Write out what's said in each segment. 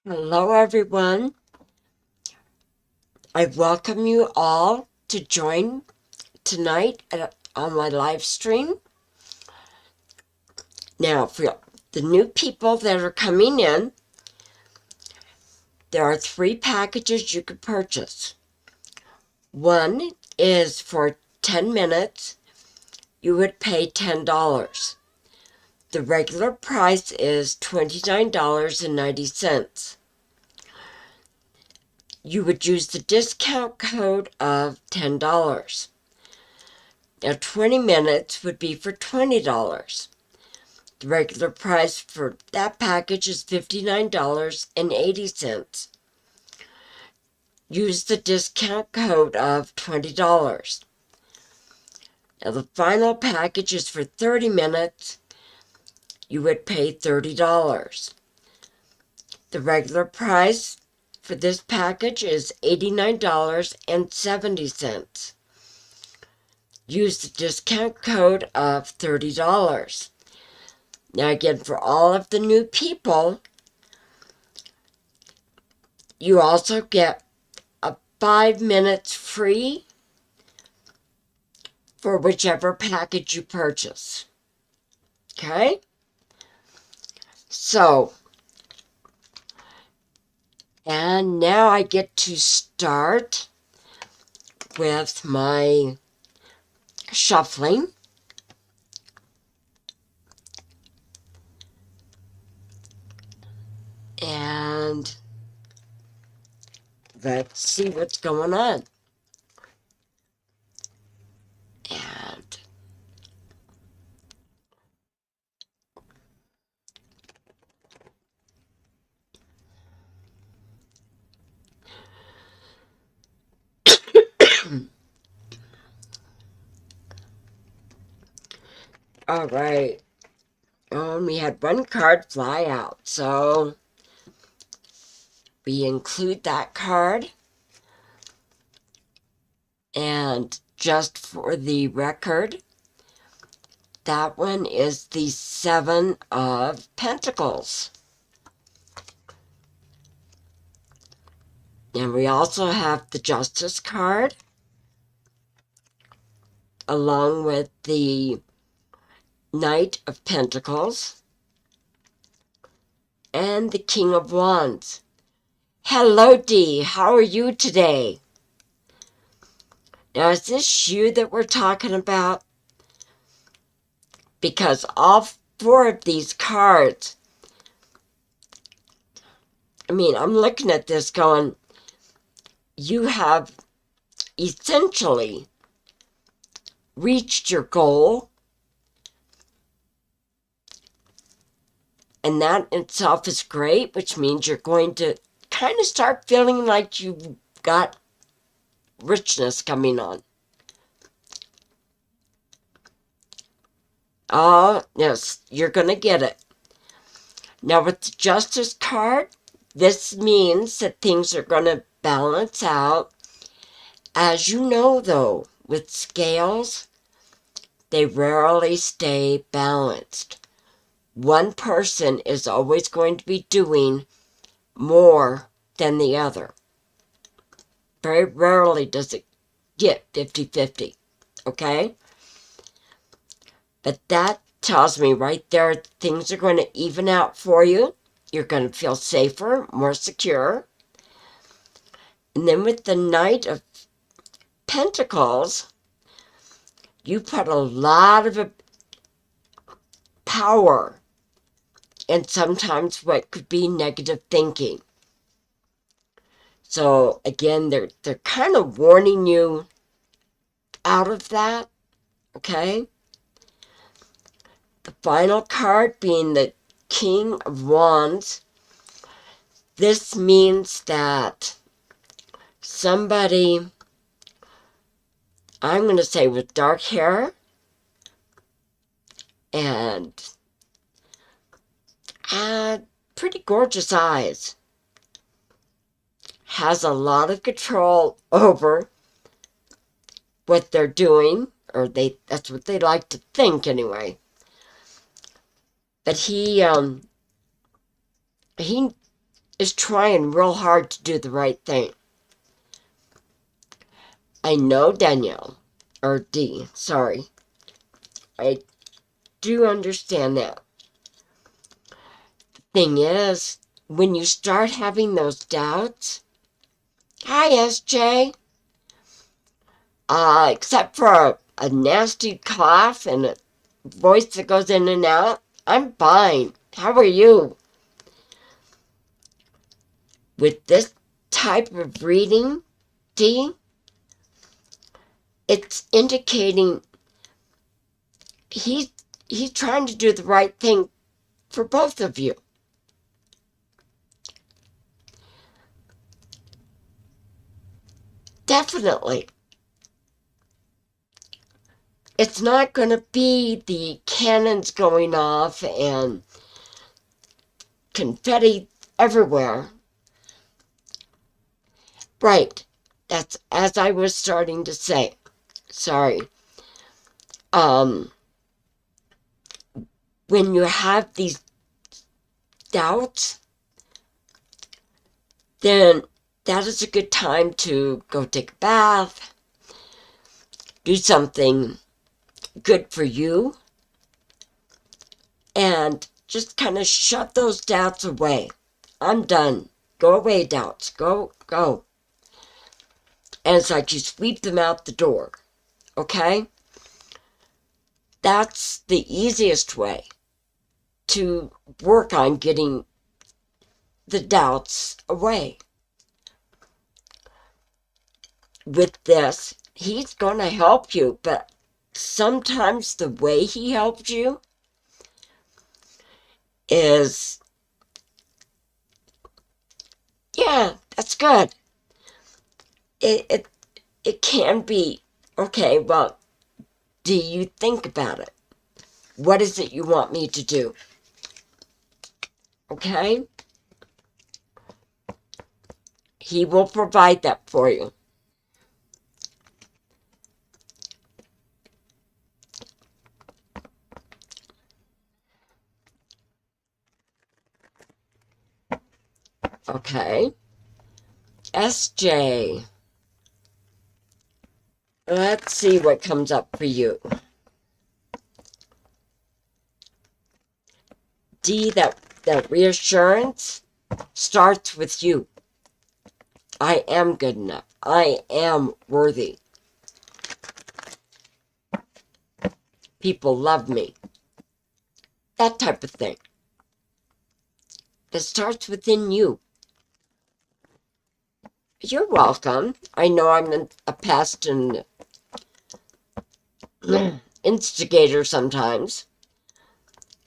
Hello, everyone. I welcome you all to join tonight on my live stream. Now, for the new people that are coming in, there are 3 packages you could purchase. One is for 10 minutes. You would pay $10. The regular price is $29.90. You would use the discount code of $10. Now, 20 minutes would be for $20. The regular price for that package is $59.80. Use the discount code of $20. Now, the final package is for 30 minutes. You would pay $30. The regular price for this package is $89.70. Use the discount code of $30. Now, again, for all of the new people, you also get 5 minutes free for whichever package you purchase. Okay? So, and now I get to start with my shuffling. And let's see what's going on. And all right. We had one card fly out, so we include that card. And just for the record, that one is the 7 of Pentacles. And we also have the Justice card, along with the Knight of Pentacles and the King of Wands. Hello, Dee. How are you today? Now, is this you that we're talking about? Because all 4 of these cards, I'm looking at this going, you have essentially reached your goal, and that itself is great, which means you're going to kind of start feeling like you've got richness coming on. Oh, yes, you're going to get it. Now, with the Justice card, this means that things are going to balance out. As you know, though, with scales, they rarely stay balanced. One person is always going to be doing more than the other. Very rarely does it get 50-50, okay? But that tells me right there things are going to even out for you. You're going to feel safer, more secure. And then with the Knight of Pentacles, you put a lot of power in sometimes what could be negative thinking. So again, they're kind of warning you out of that, okay? The final card being the King of Wands. This means that somebody, I'm going to say with dark hair and pretty gorgeous eyes, has a lot of control over what they're doing, or that's what they like to think anyway. But he is trying real hard to do the right thing. I know Danielle, or D, sorry. I do understand that. Thing is, when you start having those doubts, hi SJ, except for a nasty cough and a voice that goes in and out, I'm fine. How are you? With this type of reading, D, it's indicating he's trying to do the right thing for both of you. Definitely. It's not going to be the cannons going off and confetti everywhere. Right. That's as I was starting to say. Sorry. When you have these doubts, then that is a good time to go take a bath, do something good for you, and just kind of shut those doubts away. I'm done. Go away, doubts. Go. And it's like you sweep them out the door. Okay? That's the easiest way to work on getting the doubts away. With this, he's going to help you, but sometimes the way he helped you is, yeah, that's good. It can be, okay, well, do you think about it? What is it you want me to do? Okay? He will provide that for you. Okay. SJ. Let's see what comes up for you. D, that reassurance starts with you. I am good enough. I am worthy. People love me. That type of thing. That starts within you. You're welcome. I know I'm a pest and instigator sometimes.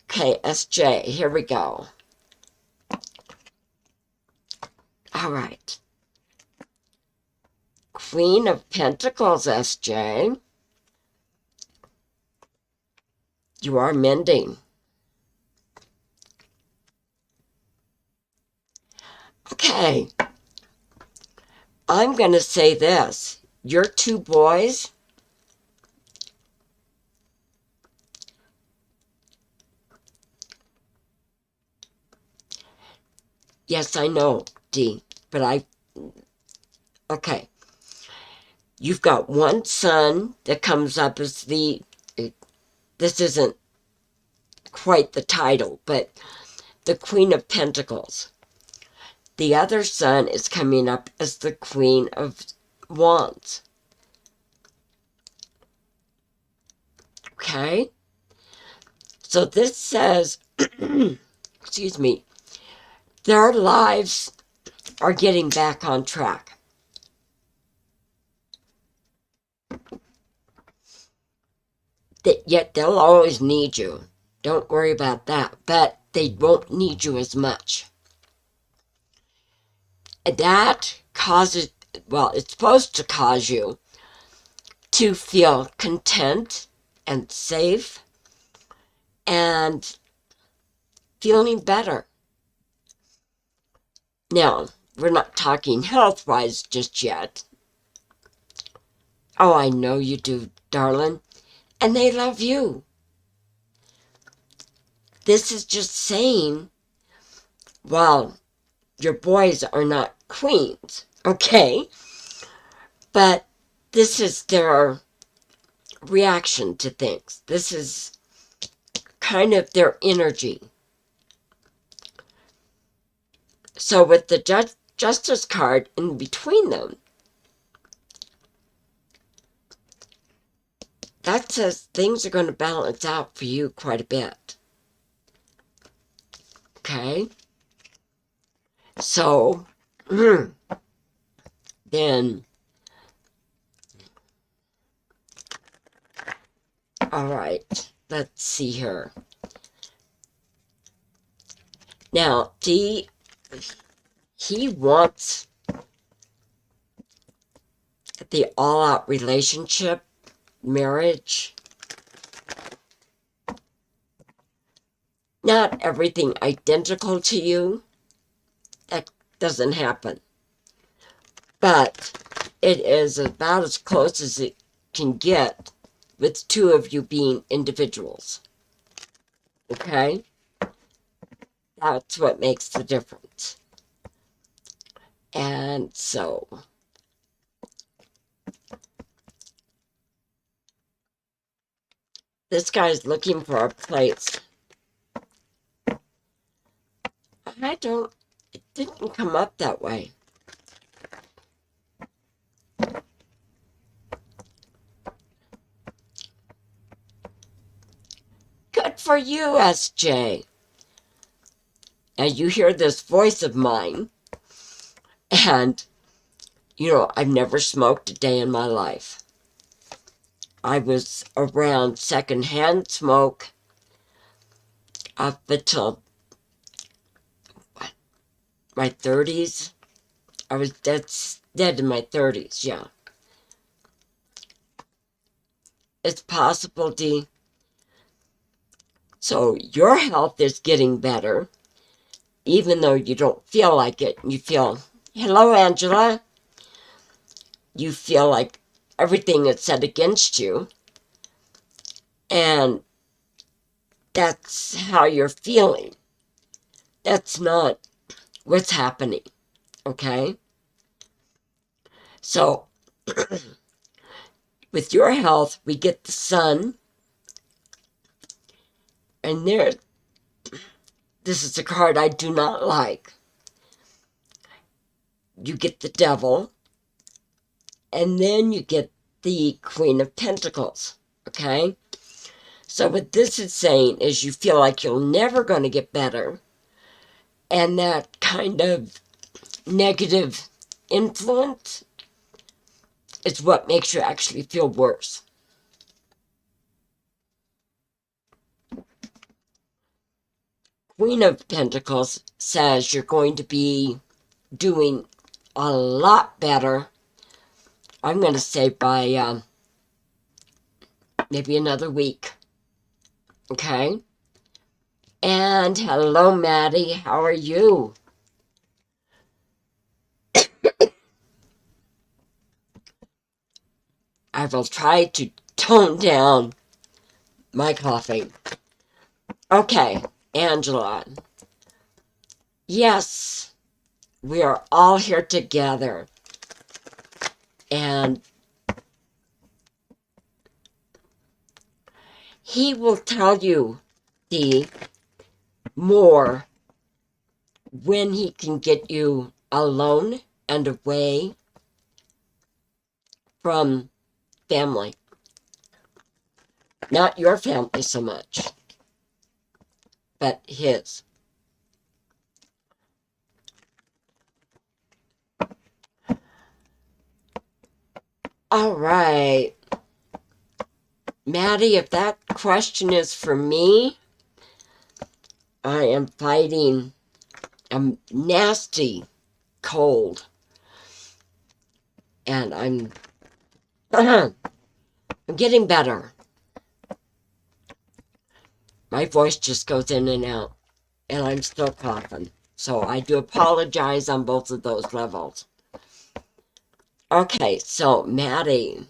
Okay, SJ, here we go. All right. Queen of Pentacles, SJ. You are mending. Okay. I'm going to say this. Your two boys, yes, I know, D, but okay. You've got one son that comes up as this isn't quite the title, but the Queen of Pentacles. The other son is coming up as the Queen of Wands. Okay? So this says, excuse me, their lives are getting back on track. Yet they'll always need you. Don't worry about that. But they won't need you as much. That causes, well, it's supposed to cause you to feel content and safe and feeling better. Now, we're not talking health-wise just yet. Oh, I know you do, darling. And they love you. This is just saying, well, your boys are not queens, okay? But this is their reaction to things. This is kind of their energy. So with the Justice card in between them, that says things are going to balance out for you quite a bit. Okay? So, then, all right, let's see here. Now, he wants the all-out relationship, marriage. Not everything identical to you. That doesn't happen. But it is about as close as it can get with two of you being individuals. Okay? That's what makes the difference. And so, this guy's looking for a place. It didn't come up that way. Good for you, SJ. And you hear this voice of mine, and, I've never smoked a day in my life. I was around secondhand smoke up until my 30s. I was dead in my 30s, yeah. It's possible, Dee. So your health is getting better, even though you don't feel like it. You feel, hello, Angela. You feel like everything is set against you. And that's how you're feeling. That's not what's happening, okay? So, with your health, we get the sun. And this is a card I do not like. You get the devil. And then you get the Queen of Pentacles, okay? So what this is saying is you feel like you're never going to get better. And that kind of negative influence is what makes you actually feel worse. Queen of Pentacles says you're going to be doing a lot better. I'm going to say by maybe another week. Okay? And hello, Maddie. How are you? I will try to tone down my coughing. Okay, Angela. Yes, we are all here together. And he will tell you more when he can get you alone and away from family. Not your family so much, but his. All right. Maddie, if that question is for me, I am fighting a nasty cold. And I'm getting better. My voice just goes in and out. And I'm still coughing. So I do apologize on both of those levels. Okay, so Maddie.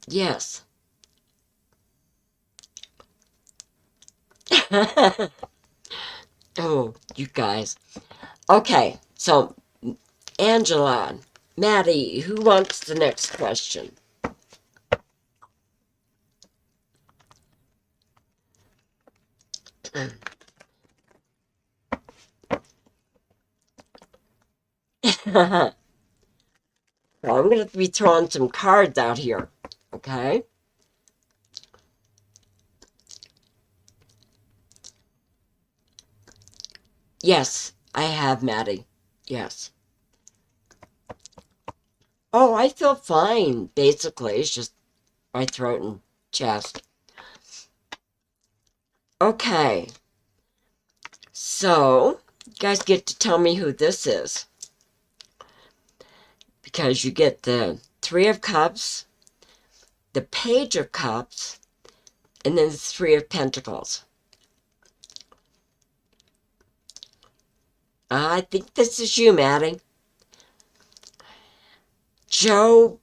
Yes. Oh, you guys. Okay, so Angela, Maddie, who wants the next question? Well, I'm going to be throwing some cards out here, okay? Yes, I have, Maddie. Yes. Oh, I feel fine, basically. It's just my throat and chest. Okay, so you guys get to tell me who this is. Because you get the Three of Cups, the Page of Cups, and then the Three of Pentacles. I think this is you, Maddie. Joe,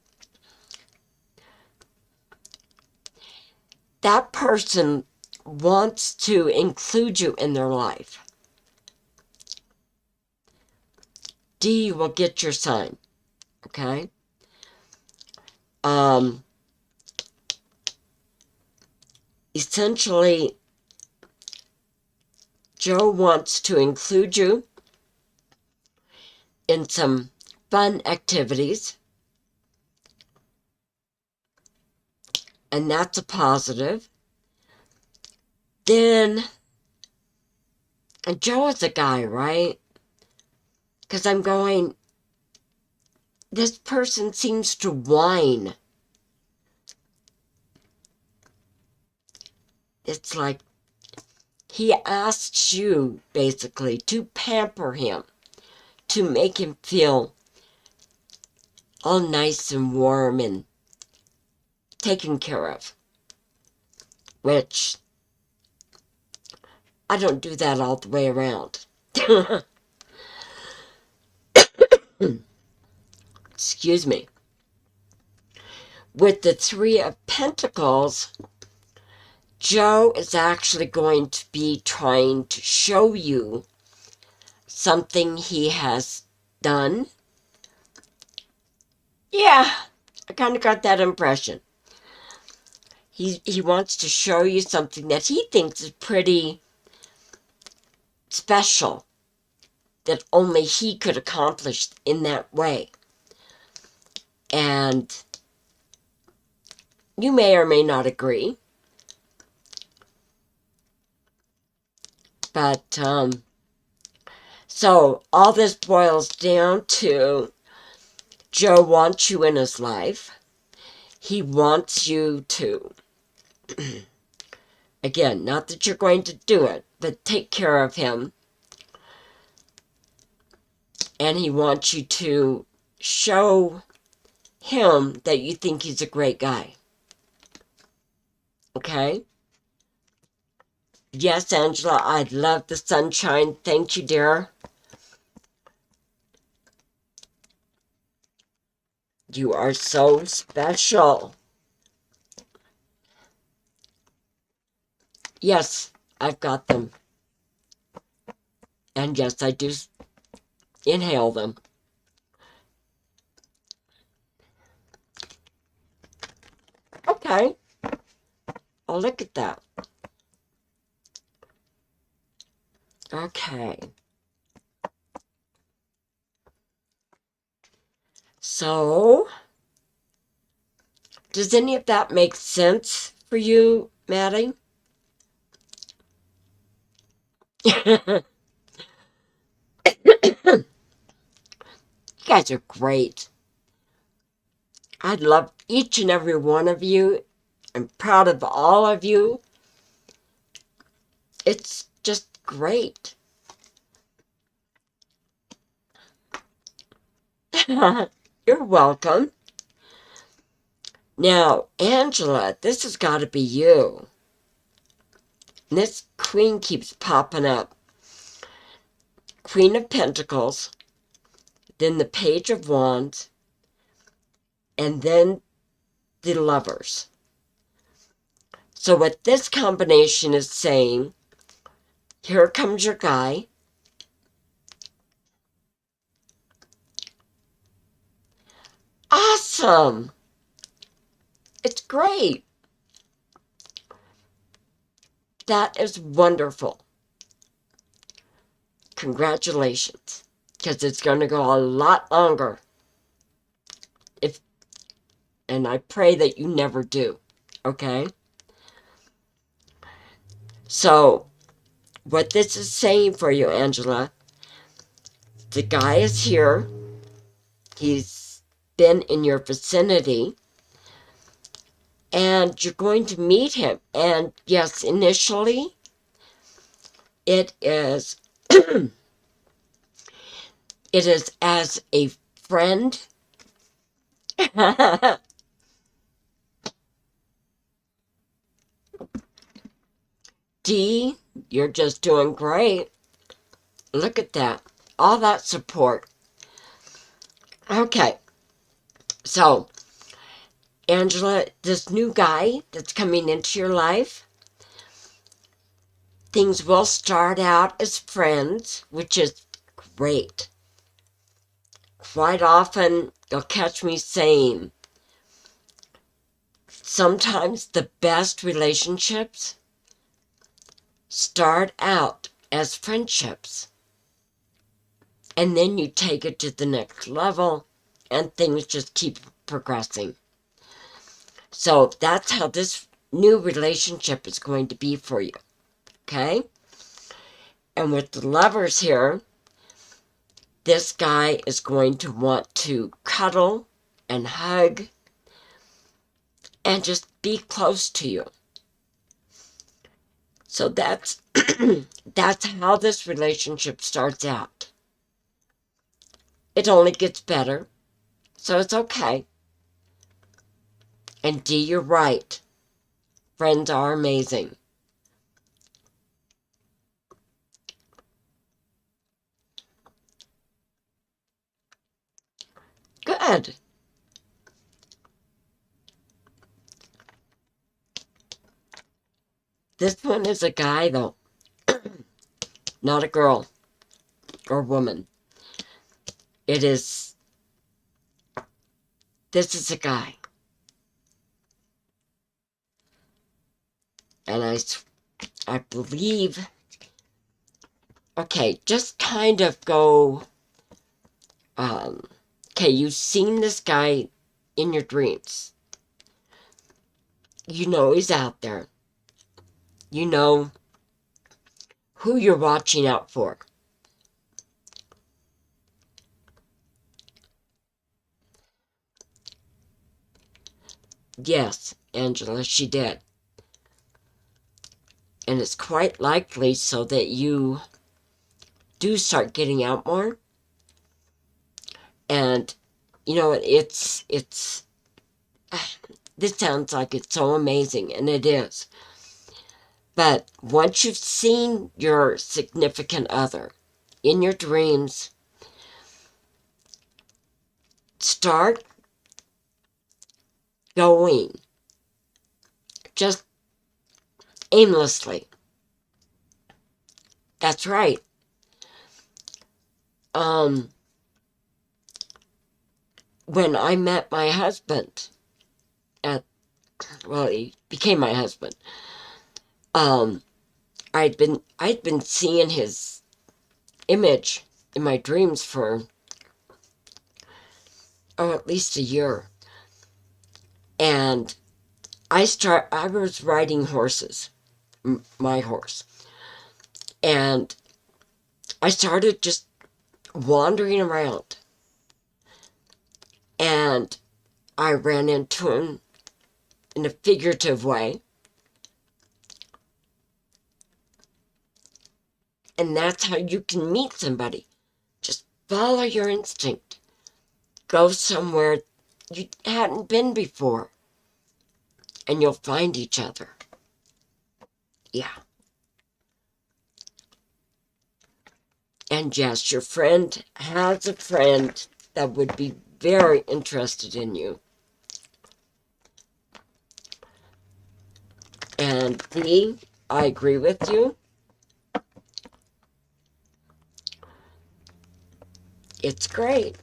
that person wants to include you in their life. D will get your sign, okay? Essentially, Joe wants to include you in some fun activities, and that's a positive. Then, and Joe is a guy, right? Because I'm going, this person seems to whine. It's like he asks you, basically, to pamper him, to make him feel all nice and warm and taken care of. Which, I don't do that all the way around. Excuse me. With the Three of Pentacles, Joe is actually going to be trying to show you something he has done. Yeah, I kind of got that impression. He wants to show you something that he thinks is pretty special, that only he could accomplish in that way. And you may or may not agree. But, so all this boils down to Joe wants you in his life. He wants you to, again, not that you're going to do it, but take care of him. And he wants you to show him that you think he's a great guy. Okay? Yes, Angela, I love the sunshine. Thank you, dear. You are so special. Yes, I've got them. And yes, I do inhale them. Okay. Oh, look at that. Okay. So, does any of that make sense for you, Maddie? You guys are great. I love each and every one of you. I'm proud of all of you. It's just great. You're welcome. Now, Angela, this has got to be you. And this queen keeps popping up. Queen of Pentacles, then the Page of Wands, and then the Lovers. So what this combination is saying, here comes your guy. Awesome! It's great. That is wonderful. Congratulations. Because it's going to go a lot longer. And I pray that you never do. Okay? So, what this is saying for you, Angela, the guy is here. He's been in your vicinity. And you're going to meet him. And yes, initially, it is it is as a friend. D, you're just doing great. Look at that. All that support. Okay. So, Angela, this new guy that's coming into your life, things will start out as friends, which is great. Quite often, you'll catch me saying, sometimes the best relationships start out as friendships. And then you take it to the next level, and things just keep progressing. So that's how this new relationship is going to be for you. Okay? And with the Lovers here, this guy is going to want to cuddle and hug and just be close to you. So that's that's how this relationship starts out. It only gets better, so it's okay. And D, you're right. Friends are amazing. Good. This one is a guy, though. Not a girl or woman. This is a guy. And I believe, okay, just kind of go, okay, you've seen this guy in your dreams. You know he's out there. You know who you're watching out for. Yes, Angela, she did. And it's quite likely so that you do start getting out more. And, you know, this sounds like it's so amazing, and it is. But once you've seen your significant other in your dreams, start going just aimlessly. That's right. When I met my husband he became my husband. I'd been seeing his image in my dreams for at least a year. And I was riding horses, my horse. And I started just wandering around. And I ran into him in a figurative way. And that's how you can meet somebody. Just follow your instinct. Go somewhere you hadn't been before. And you'll find each other. Yeah. And yes, your friend has a friend that would be very interested in you. And B, I agree with you. It's great.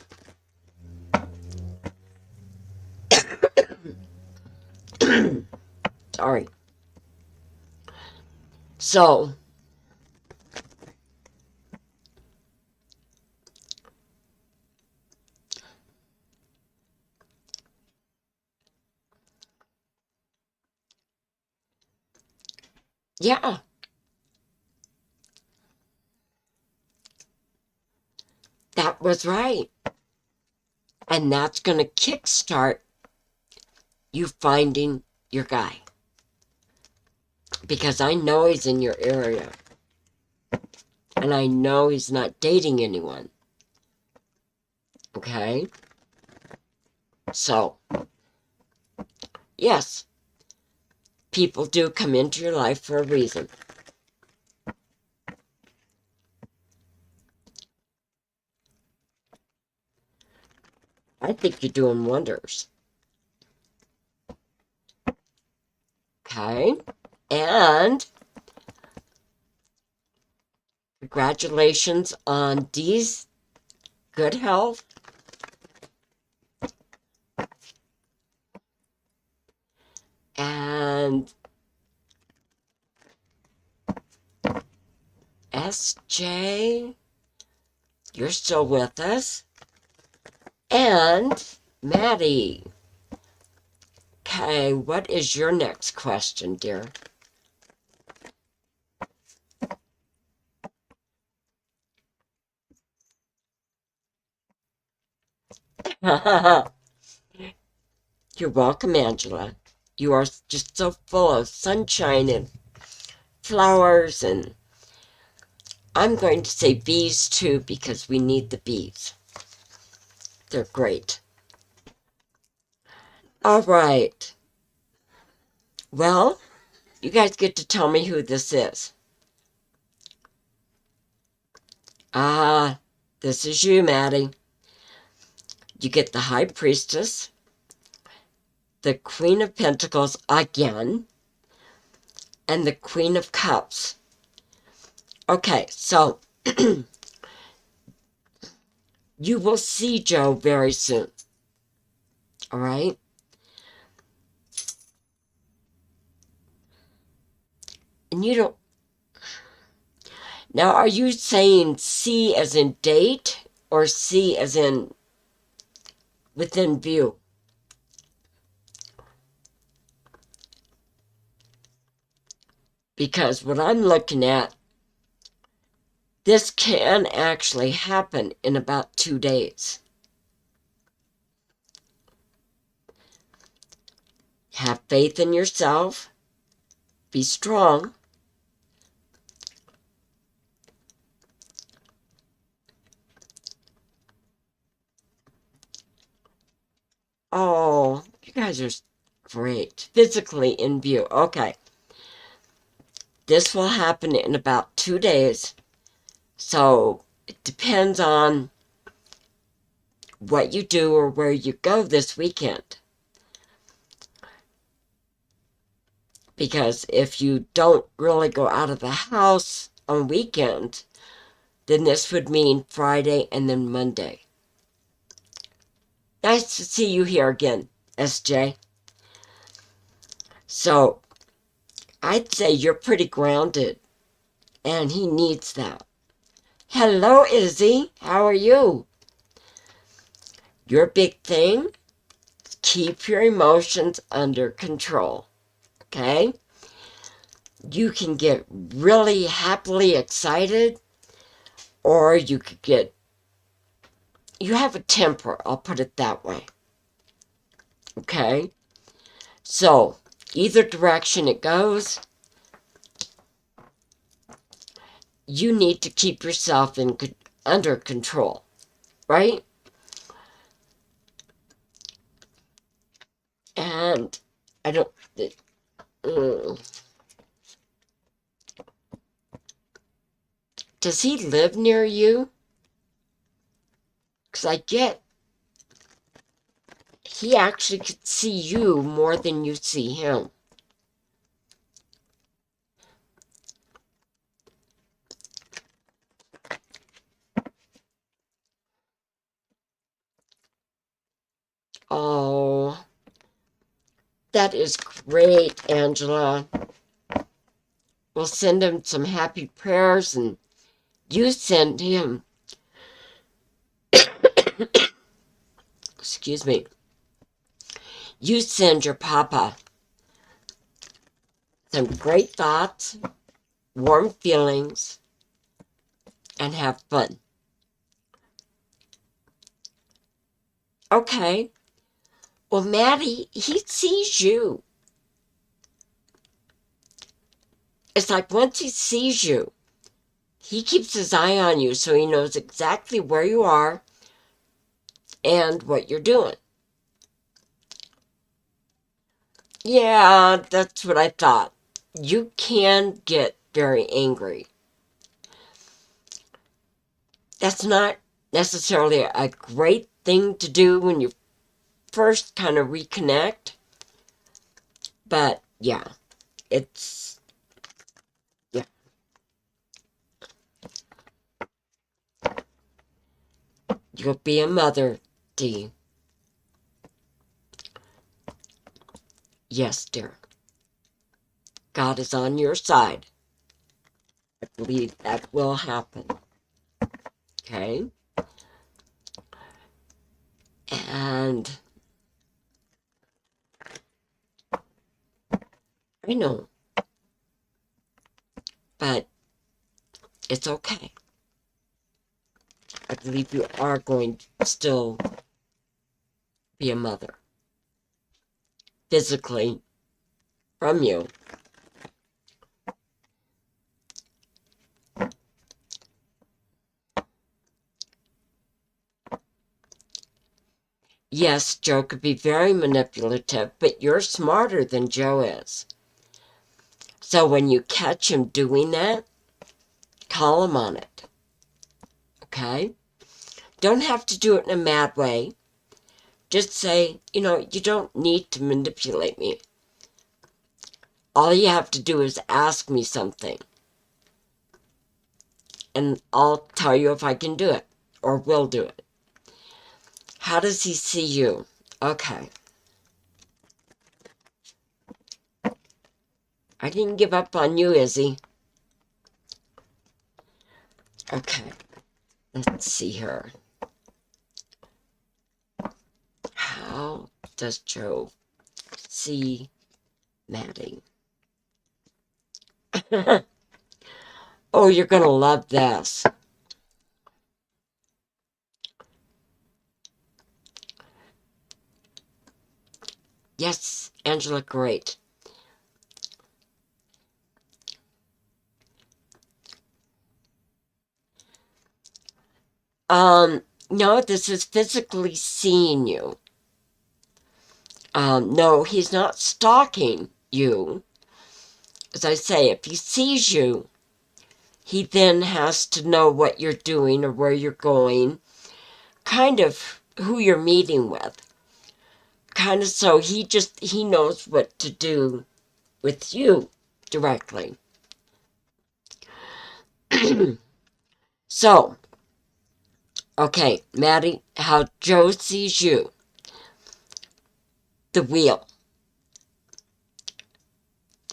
Sorry. So, yeah, that was right. And that's going to kickstart you finding your guy. Because I know he's in your area. And I know he's not dating anyone. Okay? So, yes, people do come into your life for a reason. I think you're doing wonders. Okay? And congratulations on Dee's good health. And SJ, you're still with us. And Maddie. Okay, what is your next question, dear? You're welcome, Angela. You are just so full of sunshine and flowers, and I'm going to say bees too because we need the bees. They're great. All right. Well, you guys get to tell me who this is. Ah, this is you, Maddie. You get the High Priestess, the Queen of Pentacles again, and the Queen of Cups. Okay, so you will see Joe very soon. All right? And you don't... Now, are you saying see as in date or see as in within view? Because what I'm looking at, this can actually happen in about 2 days. Have faith in yourself. Be strong. Oh, you guys are great. Physically in view. Okay. This will happen in about 2 days. So it depends on what you do or where you go this weekend. Because if you don't really go out of the house on weekends, then this would mean Friday and then Monday. Nice to see you here again, SJ. So, I'd say you're pretty grounded, and he needs that. Hello, Izzy. How are you? Your big thing, keep your emotions under control, okay? You can get really happily excited, or you could get... You have a temper, I'll put it that way. Okay? So, either direction it goes, you need to keep yourself under control, right? And I don't... Does he live near you? Because I get... He actually could see you more than you see him. Oh, that is great, Angela. We'll send him some happy prayers, and you send him, excuse me, you send your papa some great thoughts, warm feelings, and have fun. Okay. Well, Maddie, he sees you. It's like once he sees you, he keeps his eye on you, so he knows exactly where you are and what you're doing. Yeah, that's what I thought. You can get very angry. That's not necessarily a great thing to do when you first kind of reconnect. But yeah, it's, yeah. You'll be a mother, Dee. Yes, dear. God is on your side. I believe that will happen. Okay? And I know, but it's okay. I believe you are going to still be a mother. Physically, from you. Yes, Joe could be very manipulative, but you're smarter than Joe is. So when you catch him doing that, call him on it. Okay? Don't have to do it in a mad way. Just say, you don't need to manipulate me. All you have to do is ask me something. And I'll tell you if I can do it or will do it. How does he see you? Okay. I didn't give up on you, Izzy. Okay. Let's see here. How does Joe see Maddie? Oh, you're going to love this. Yes, Angela, great. No, this is physically seeing you. No, he's not stalking you. As I say, if he sees you, he then has to know what you're doing or where you're going, kind of who you're meeting with. Kind of so he knows what to do with you directly. So, okay, Maddie, how Joe sees you. The wheel.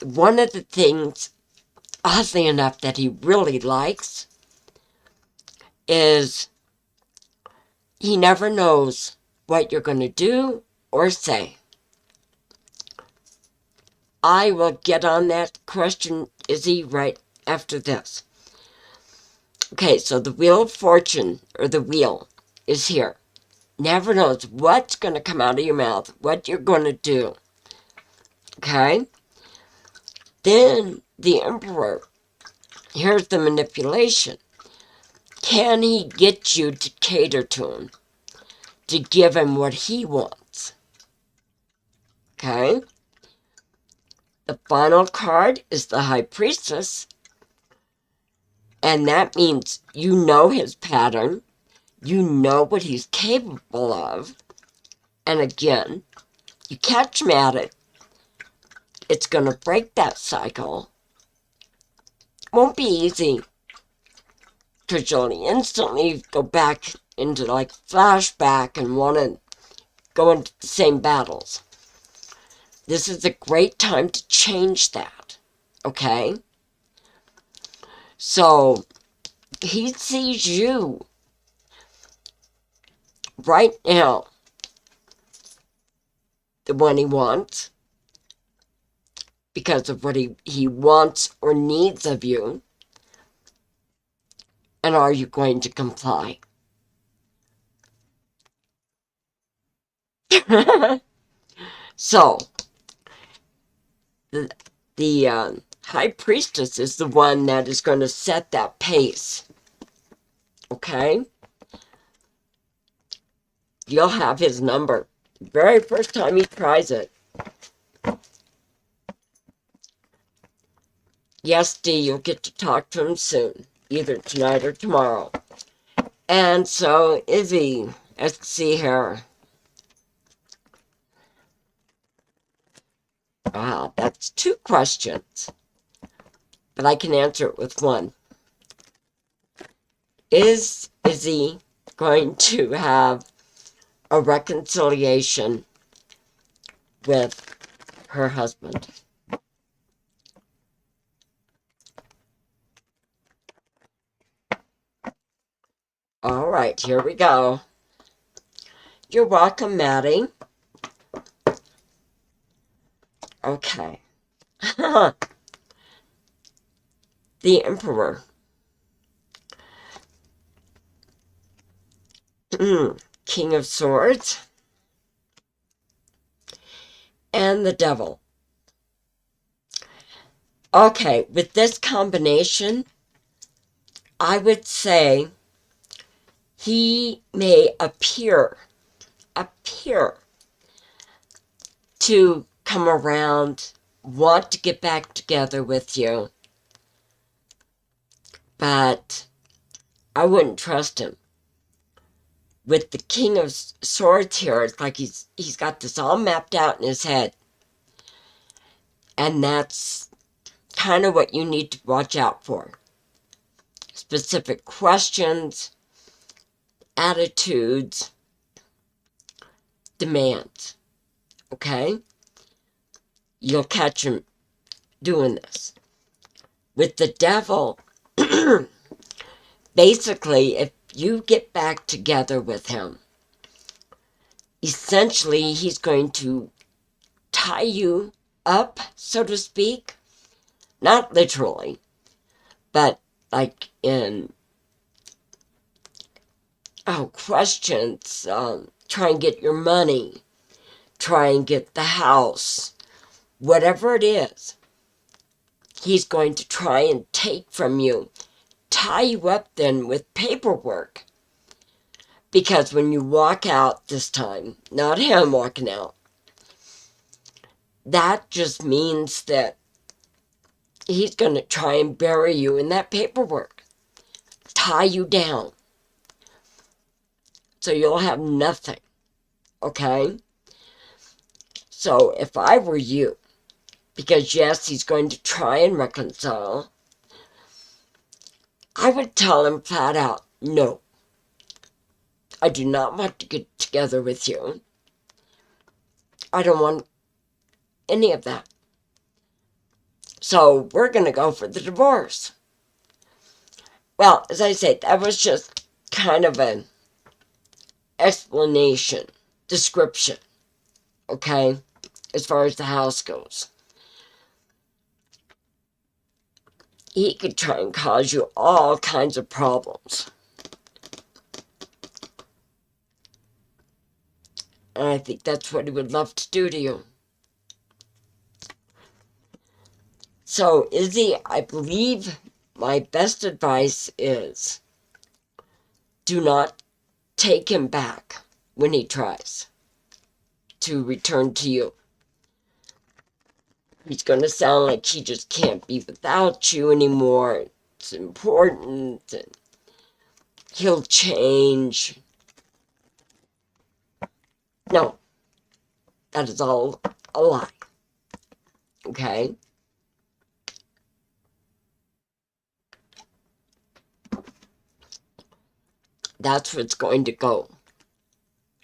One of the things, oddly enough, that he really likes is he never knows what you're going to do or say. I will get on that question, Izzy, right after this. Okay, so the Wheel of Fortune, or the wheel, is here. Never knows what's going to come out of your mouth, what you're going to do. Okay? Then the Emperor. Here's the manipulation. Can he get you to cater to him? To give him what he wants? Okay? The final card is the High Priestess. And that means you know his pattern. You know what he's capable of. And again, you catch him at it. It's going to break that cycle. Won't be easy. Because you'll instantly go back into like flashback and want to go into the same battles. This is a great time to change that, okay? So, he sees you right now, the one he wants, because of what he wants or needs of you. And are you going to comply? So, the High Priestess is the one that is going to set that pace. Okay? You'll have his number. The very first time he tries it. Yes, Dee, you'll get to talk to him soon. Either tonight or tomorrow. And so, Izzy, let's see here. Wow, that's 2 questions. But I can answer it with one. Is Izzy going to have a reconciliation with her husband? All right, here we go. You're welcome, Maddie. Okay. The Emperor. King of Swords. And the Devil. Okay, with this combination, I would say he may appear to come around, want to get back together with you, but I wouldn't trust him. With the King of Swords here, it's like he's got this all mapped out in his head. And that's kind of what you need to watch out for. Specific questions, attitudes, demands. Okay? You'll catch him doing this. With the Devil, basically, if you get back together with him, essentially he's going to tie you up, so to speak. Not literally, but like in questions, try and get your money, try and get the house, whatever it is, he's going to try and take from you, tie you up then with paperwork. Because when you walk out this time, not him walking out, that just means that he's going to try and bury you in that paperwork, tie you down, so you'll have nothing, okay? So if I were you, because yes, he's going to try and reconcile, I would tell him flat out, no, I do not want to get together with you. I don't want any of that. So we're going to go for the divorce. Well, as I say, that was just kind of an explanation, description, okay, as far as the house goes. He could try and cause you all kinds of problems. And I think that's what he would love to do to you. So, Izzy, I believe my best advice is do not take him back when he tries to return to you. He's going to sound like he just can't be without you anymore. It's important. And he'll change. No, that is all a lie. Okay? That's what's going to go.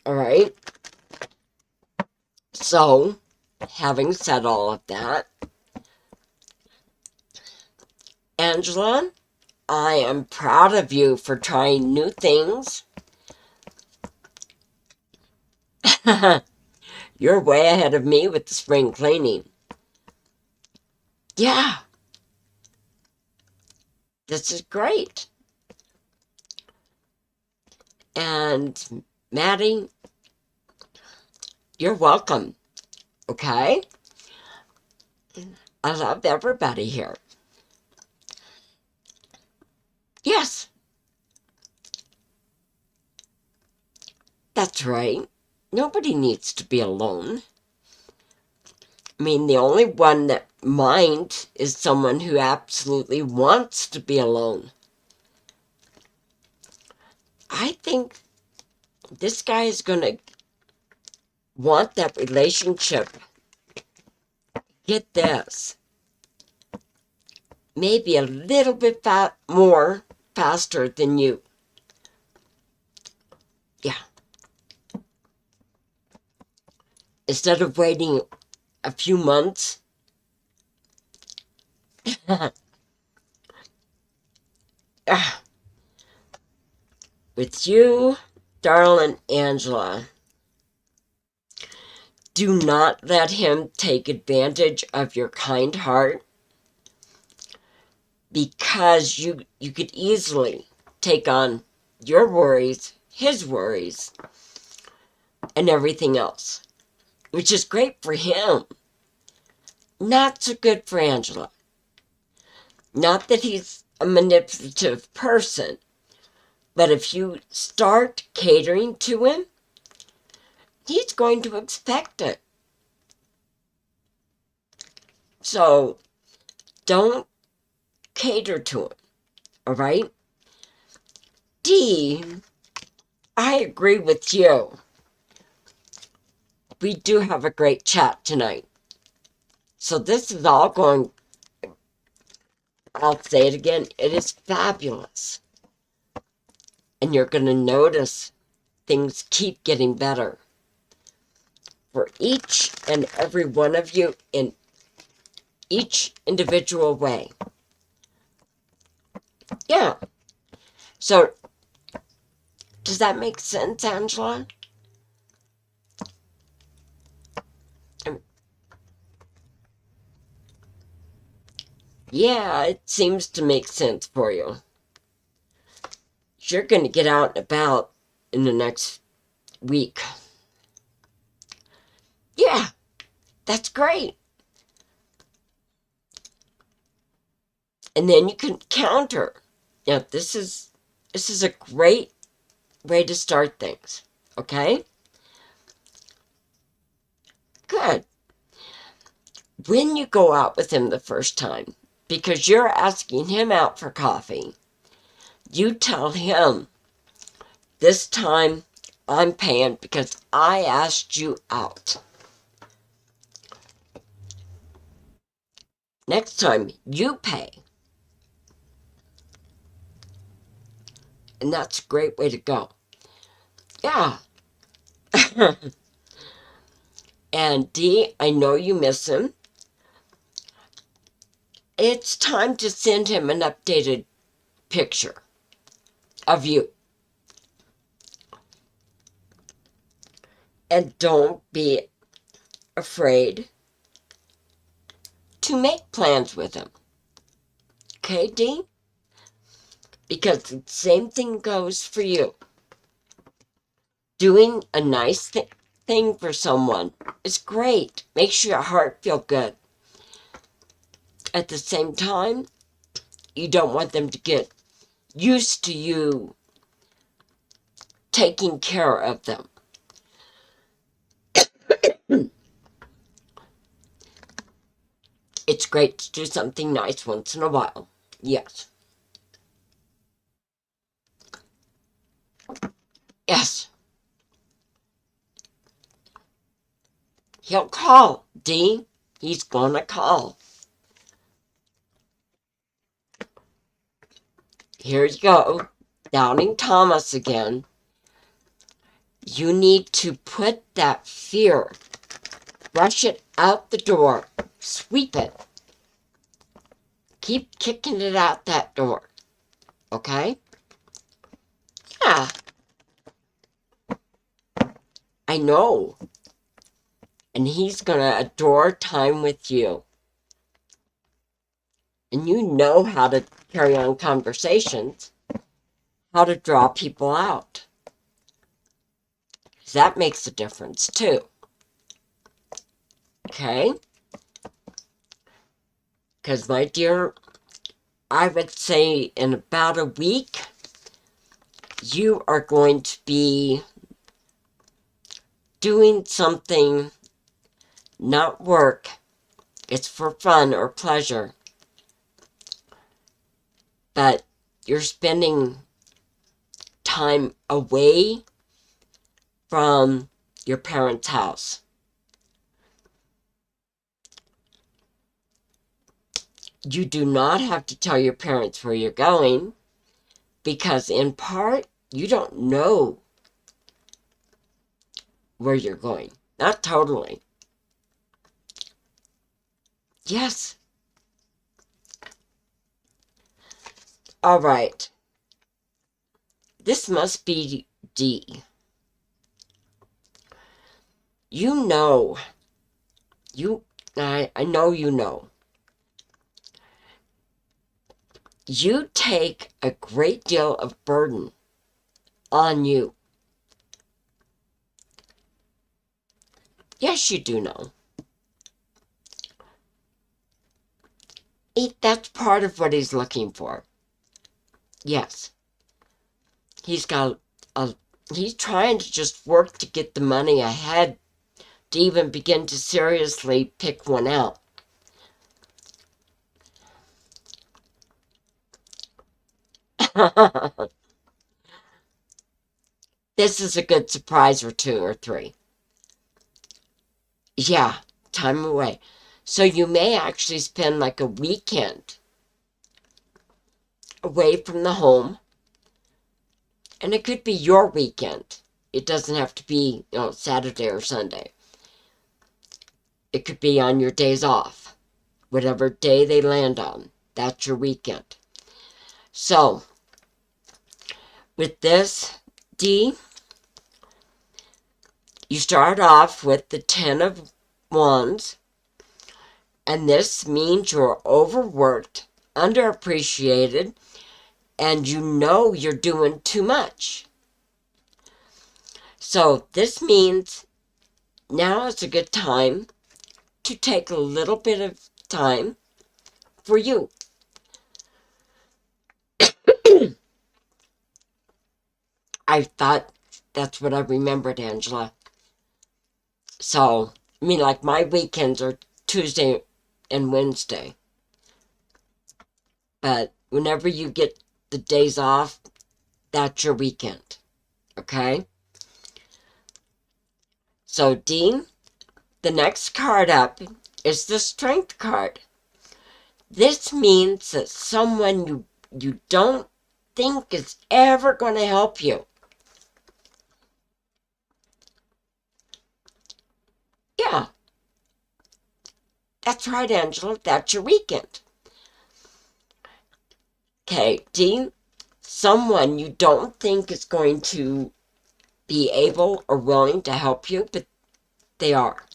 All right? So, having said all of that, Angela, I am proud of you for trying new things. You're way ahead of me with the spring cleaning. Yeah, this is great. And Maddie, you're welcome. Okay? I love everybody here. Yes, that's right. Nobody needs to be alone. I mean, the only one that mind is someone who absolutely wants to be alone. I think this guy is going to want that relationship. Get this. Maybe a little bit more faster than you. Yeah. Instead of waiting a few months. With you, darling Angela, do not let him take advantage of your kind heart, because you could easily take on your worries, his worries, and everything else, which is great for him. Not so good for Angela. Not that he's a manipulative person, but if you start catering to him, he's going to expect it. So don't cater to him, all right? D, I agree with you. We do have a great chat tonight. So this is all going, I'll say it again, it is fabulous. And you're going to notice things keep getting better for each and every one of you in each individual way. Yeah. So, does that make sense, Angela? Yeah, it seems to make sense for you. You're going to get out and about in the next week. Yeah, that's great. And then you can counter. Now, this is a great way to start things. Okay? Good. When you go out with him the first time, because you're asking him out for coffee, you tell him, this time I'm paying because I asked you out. Next time, you pay. And that's a great way to go. Yeah. And D, I know you miss him. It's time to send him an updated picture of you. And don't be afraid to make plans with him. Okay, D? Because the same thing goes for you. Doing a nice thing for someone is great. Makes your heart feel good. At the same time, you don't want them to get used to you taking care of them. It's great to do something nice once in a while. Yes. Yes. He'll call, D. He's gonna call. Here you go. Doubting Thomas again. You need to put that fear Rush it out the door. Sweep it. Keep kicking it out that door. Okay? Yeah. I know. And he's going to adore time with you. And you know how to carry on conversations, how to draw people out. That makes a difference too. Okay? Because, my dear, I would say in about a week, you are going to be doing something, not work. It's for fun or pleasure. But you're spending time away from your parents' house. You do not have to tell your parents where you're going, because in part, you don't know where you're going. Not totally. Yes. All right. This must be D. You know. I know you know. You take a great deal of burden on you. Yes, you do know. That's part of what he's looking for. Yes. He's trying to just work to get the money ahead to even begin to seriously pick one out. This is a good surprise or 2 or 3. Yeah, time away. So you may actually spend like a weekend away from the home. And it could be your weekend. It doesn't have to be, Saturday or Sunday. It could be on your days off. Whatever day they land on, that's your weekend. So, with this, D, you start off with the 10 of Wands, and this means you're overworked, underappreciated, and you know you're doing too much. So, this means now is a good time to take a little bit of time for you. I thought that's what I remembered, Angela. So, like my weekends are Tuesday and Wednesday. But whenever you get the days off, that's your weekend. Okay? So, Dean, the next card up is the Strength card. This means that someone you don't think is ever going to help you. Yeah. That's right, Angela. That's your weekend. Okay, Dean, someone you don't think is going to be able or willing to help you, but they are.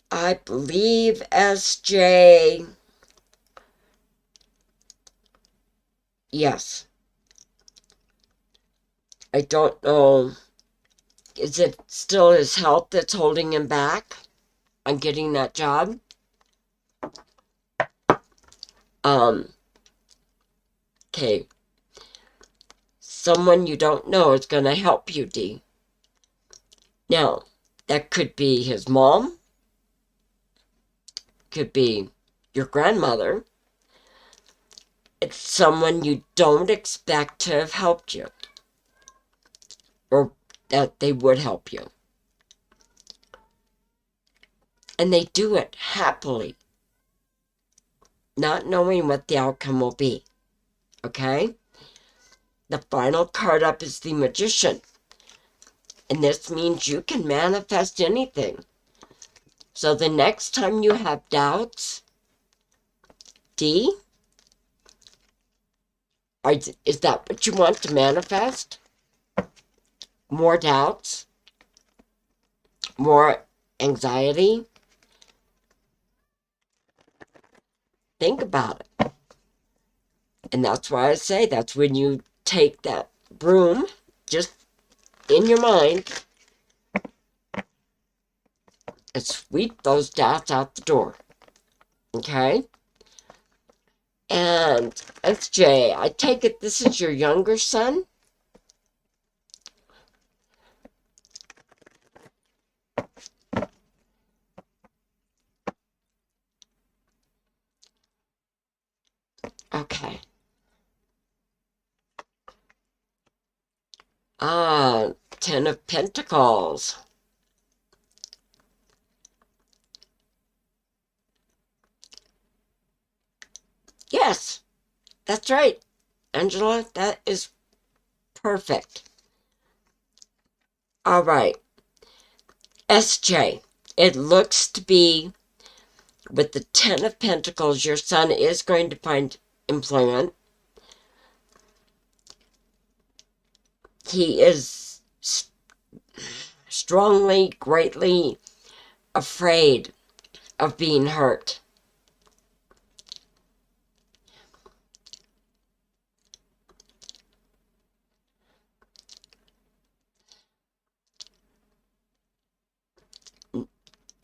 I believe SJ. Yes. I don't know. Is it still his health that's holding him back on getting that job? Okay. Someone you don't know is going to help you, D. Now, that could be his mom. Could be your grandmother. It's someone you don't expect to have helped you. Or that they would help you. And they do it happily, not knowing what the outcome will be. Okay? The final card up is the Magician. And this means you can manifest anything. So the next time you have doubts, D, is that what you want to manifest? More doubts? More anxiety? Think about it. And that's why I say that's when you take that broom, just in your mind, and sweep those doubts out the door. Okay? And SJ, I take it this is your younger son? Okay. Ah, Ten of Pentacles. Yes, that's right, Angela. That is perfect. All right. SJ, it looks to be with the Ten of Pentacles, your son is going to find employment. He is strongly, greatly afraid of being hurt.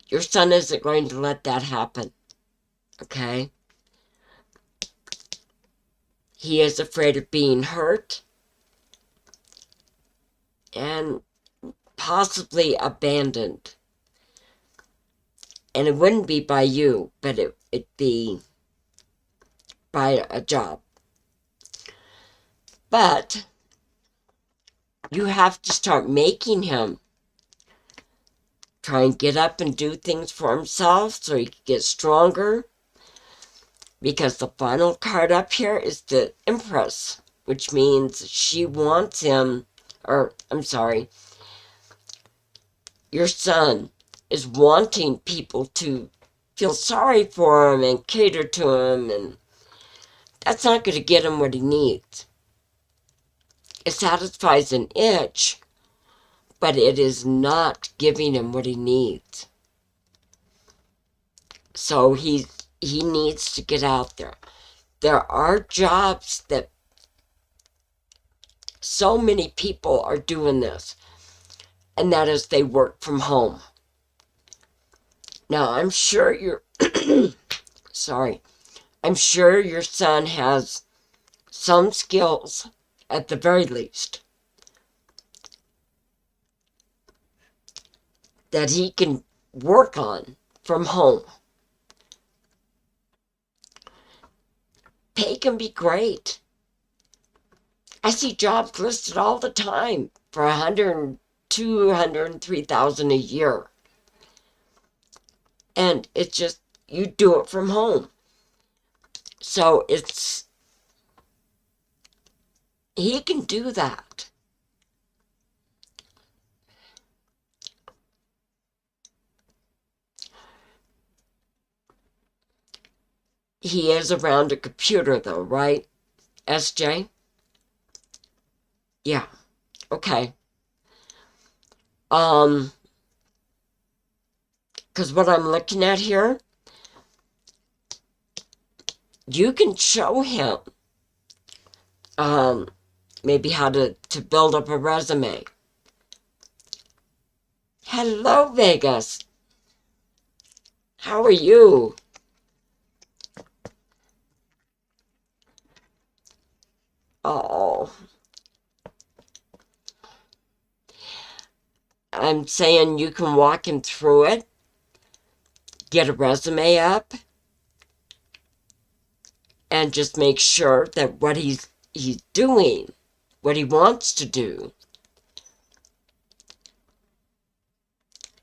Your son isn't going to let that happen, okay? He is afraid of being hurt and possibly abandoned. And it wouldn't be by you, but it'd be by a job. But you have to start making him try and get up and do things for himself so he can get stronger. Because the final card up here is the Empress, which means she wants him, or I'm sorry, your son is wanting people to feel sorry for him and cater to him, and that's not going to get him what he needs. It satisfies an itch, but it is not giving him what he needs. So he needs to get out there. There are jobs that so many people are doing this, and that is they work from home. Now, I'm sure you're, sorry, I'm sure your son has some skills at the very least that he can work on from home. Pay can be great. I see jobs listed all the time for $102,000-$103,000 a year. And it's just, you do it from home. So he can do that. He is around a computer though, right, SJ? Yeah, okay. Because what I'm looking at here, you can show him maybe how to build up a resume. Hello, Vegas. How are you? Oh, I'm saying you can walk him through it, get a resume up, and just make sure that what he's doing, what he wants to do,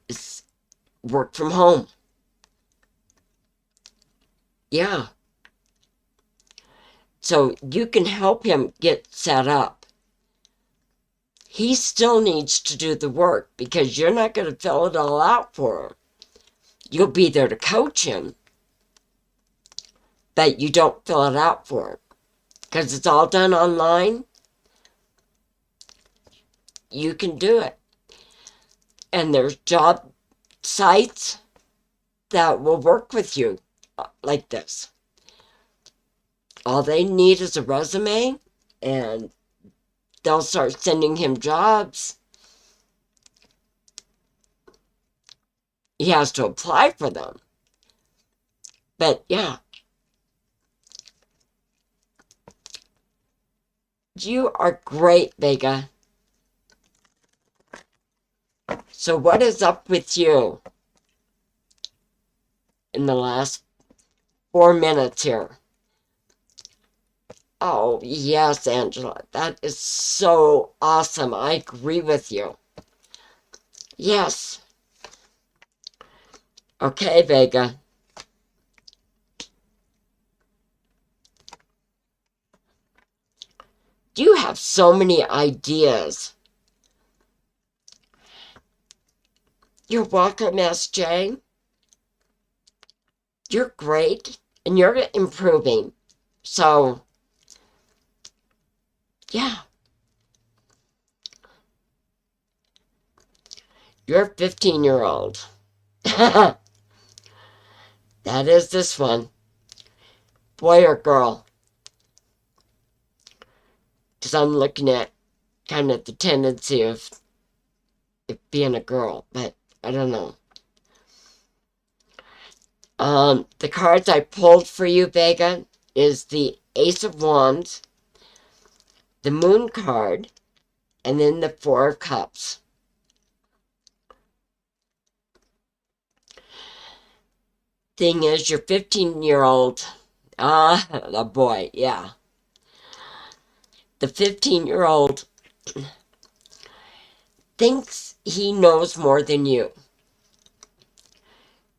is work from home. Yeah. So you can help him get set up. he still needs to do the work because you're not going to fill it all out for him. You'll be there to coach him, but you don't fill it out for him because it's all done online. You can do it. And there's job sites that will work with you like this. All they need is a resume, and they'll start sending him jobs. He has to apply for them. But yeah, you are great, Vega. So what is up with you in the last 4 minutes here? Oh, yes, Angela. That is so awesome. I agree with you. Yes. Okay, Vega. You have so many ideas. You're welcome, SJ. You're great, and you're improving. So, yeah. You're a 15-year-old. That is this one. Boy or girl? Because I'm looking at kind of the tendency of it being a girl, but I don't know. The cards I pulled for you, Vega, is the Ace of Wands, the Moon card, and then the Four of Cups. Thing is, your 15-year-old, the boy, yeah. The 15-year-old thinks he knows more than you.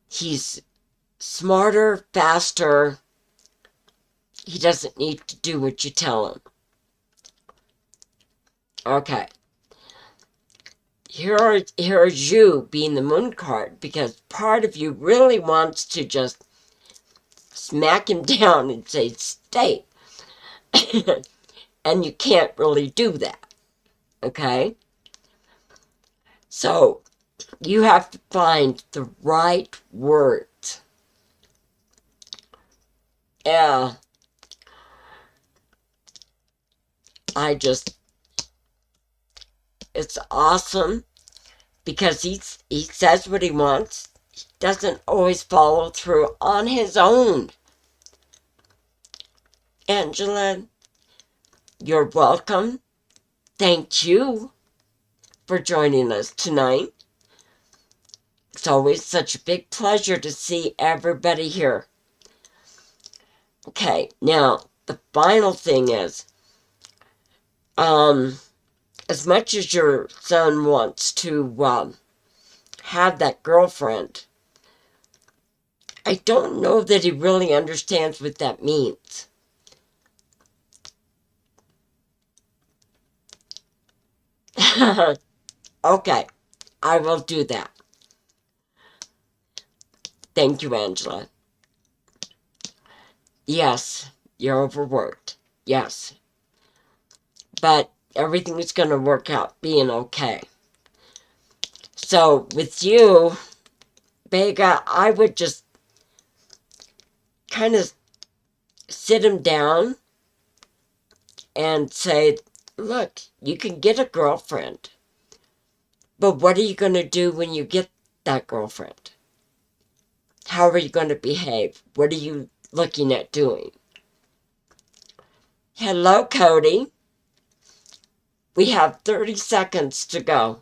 He's smarter, faster. He doesn't need to do what you tell him. Okay. Here's you being the Moon card, because part of you really wants to just smack him down and say, stay. And you can't really do that. Okay? So, you have to find the right words. Yeah. It's awesome because he says what he wants. He doesn't always follow through on his own. Angela, you're welcome. Thank you for joining us tonight. It's always such a big pleasure to see everybody here. Okay, now the final thing is, as much as your son wants to have that girlfriend, I don't know that he really understands what that means. Okay, I will do that. Thank you, Angela. Yes, you're overworked. Yes. But everything is going to work out being okay. So, with you, Vega, I would just kind of sit him down and say, look, you can get a girlfriend, but what are you going to do when you get that girlfriend? How are you going to behave? What are you looking at doing? Hello, Cody. We have 30 seconds to go.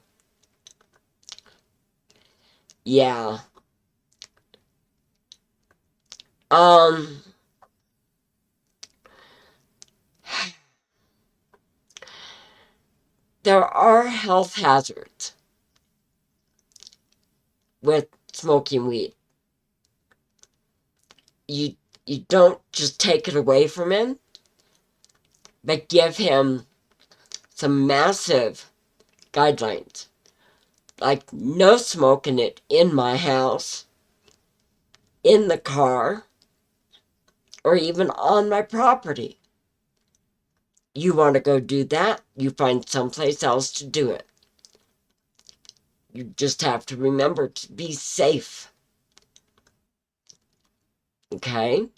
Yeah. There are health hazards with smoking weed. You don't just take it away from him, but give him some massive guidelines. Like no smoking it in my house, in the car, or even on my property. You want to go do that, you find someplace else to do it. You just have to remember to be safe. Okay?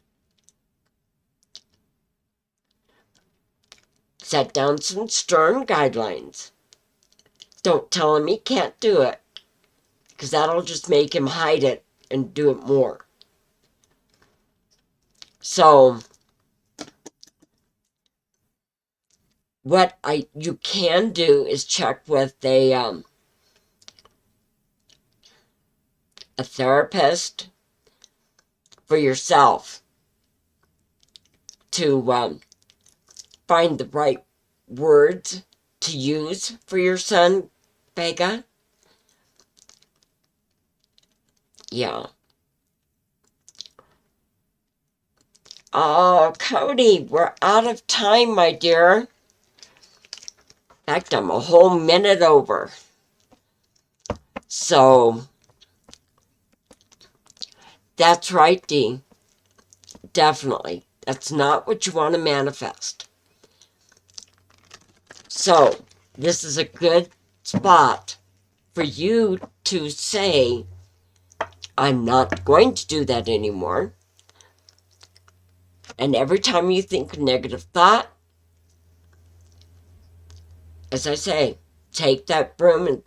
Set down some stern guidelines. Don't tell him he can't do it, because that'll just make him hide it and do it more. So, what you can do is check with a therapist for yourself to find the right words to use for your son, Vega. Yeah. Oh, Cody, we're out of time, my dear. In fact, I'm a whole minute over. So, that's right, Dee. Definitely. That's not what you want to manifest. So, this is a good spot for you to say, I'm not going to do that anymore. And every time you think a negative thought, as I say, take that broom and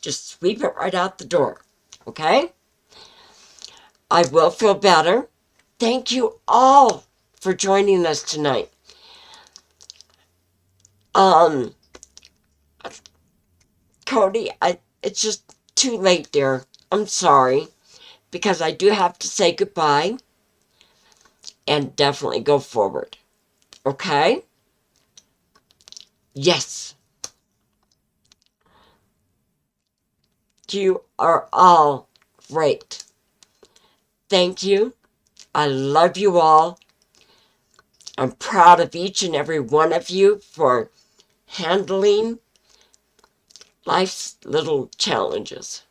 just sweep it right out the door. Okay? I will feel better. Thank you all for joining us tonight. Cody, it's just too late, dear. I'm sorry. Because I do have to say goodbye and definitely go forward. Okay? Yes. You are all great. Thank you. I love you all. I'm proud of each and every one of you for handling life's little challenges,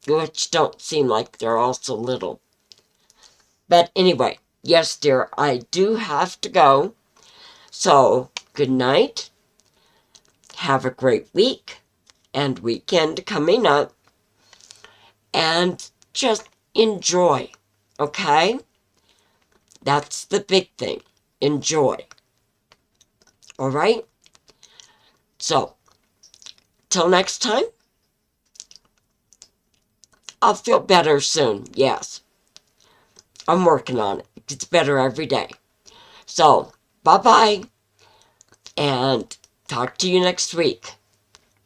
which don't seem like they're all so little. But anyway, yes, dear, I do have to go. So, good night. Have a great week and weekend coming up. And just enjoy, okay? That's the big thing. Enjoy. All right? So, till next time, I'll feel better soon. Yes. I'm working on it. It gets better every day. So, bye-bye. And talk to you next week.